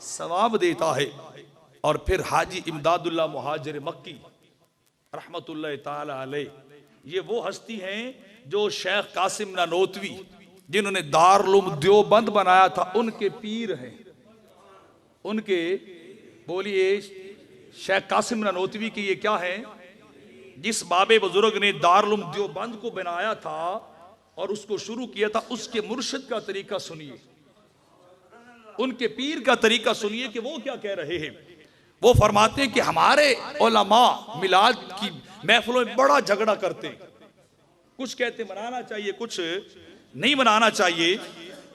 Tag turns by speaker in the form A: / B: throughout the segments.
A: सवाब देता है। और फिर हाजी इमदादुल्लाह मुहाजिर मक्की रहमतुल्लाह ताला अलैह, ये वो हस्ती हैं जो शेख कासिम नानोतवी जिन्होंने दारुल देवबंद बनाया था, उनके पीर हैं। उनके बोलिए शेख कासिम नानोतवी की ये क्या है, जिस बाबे बुजुर्ग ने दारुल देवबंद को बनाया था और उसको शुरू किया था, उसके मुर्शिद का तरीका सुनिए, उनके पीर का तरीका सुनिए कि वो क्या कह रहे हैं। वो फरमाते हैं कि हमारे उलमा मिलाद की महफिलों में बड़ा झगड़ा करते हैं, कुछ कहते मनाना चाहिए, कुछ नहीं मनाना चाहिए।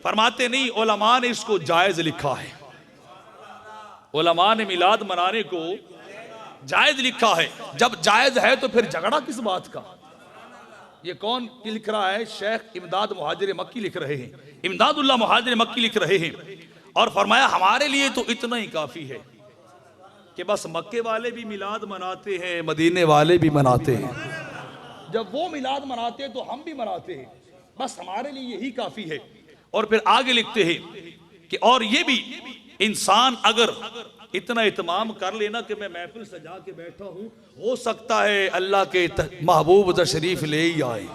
A: फरमाते नहीं, उलमा ने इसको जायज लिखा है, उलमा ने मिलाद मनाने को जायज लिखा है। जब जायज है तो फिर झगड़ा किस बात का। ये कौन लिख रहा है? शेख इमदाद मुहाजिर मक्की लिख रहे हैं, इमदादुल्लाह मुहाजिर मक्की लिख रहे हैं। और फरमाया हमारे लिए तो इतना ही काफी है कि बस मक्के वाले भी मिलाद मनाते हैं, मदीने वाले भी मनाते हैं। जब वो मिलाद मनाते हैं तो हम भी मनाते हैं, बस हमारे लिए यही काफी है। और फिर आगे लिखते हैं कि और ये भी इंसान अगर इतना इत्माम कर लेना कि मैं महफिल सजा के बैठा हूं, हो सकता है अल्लाह के महबूब तशरीफ ले ही आए,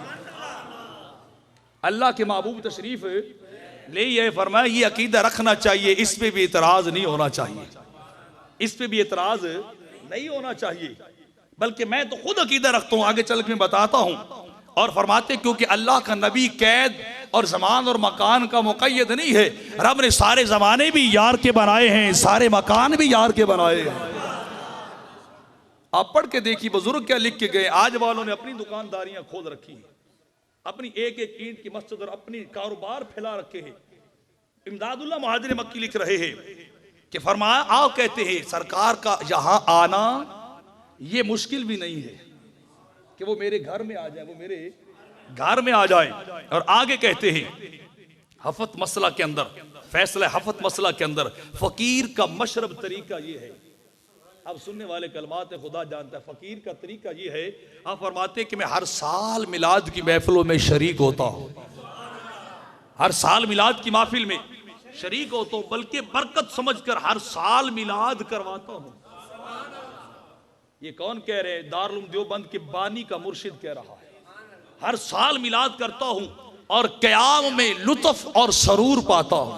A: अल्लाह के महबूब तशरीफ ले ही आए। फरमाया ये अकीदा रखना चाहिए, इस पे भी इतराज नहीं होना चाहिए, इस पे भी इतराज नहीं होना चाहिए। बल्कि मैं तो खुद अकीदा रखता हूं, आगे चल के मैं बताता हूं। और फरमाते क्योंकि अल्लाह का नबी कैद और जमान और मकान का मुक़य्यद नहीं है, रब ने सारे जमाने भी यार के बनाए हैं, सारे मकान भी यार के बनाए हैं। आप पढ़ के देखिए बुजुर्ग क्या लिख के गए। आज वालों ने अपनी दुकानदारियां खोल रखी है, अपनी एक एक ईंट की मस्जिद और अपनी कारोबार फैला रखे हैं। इमदादुल्लाह मुहाजिर मक्की लिख रहे हैं कि फरमाया आओ, कहते हैं सरकार का यहां आना ये मुश्किल भी नहीं है कि वो मेरे घर में आ जाए, वो मेरे घर में आ जाए। और आगे कहते हैं हफत मसला के अंदर, फैसला हफत मसला के अंदर फकीर का मशरब तरीका ये है। अब सुनने वाले कलमात खुदा जानता है, फकीर का तरीका ये है। आप फरमाते कि मैं हर साल मिलाद की महफिलों में शरीक होता हूं, हर साल मिलाद की महफिल में शरीक होता हूं, बल्कि बरकत समझकर हर साल मिलाद करवाता हूं। ये कौन कह रहे हैं? दारुल देवबंद के बानी का मुर्शिद कह रहा है, हर साल मिलाद करता हूं और क़याम में लुत्फ और सरूर पाता हूं।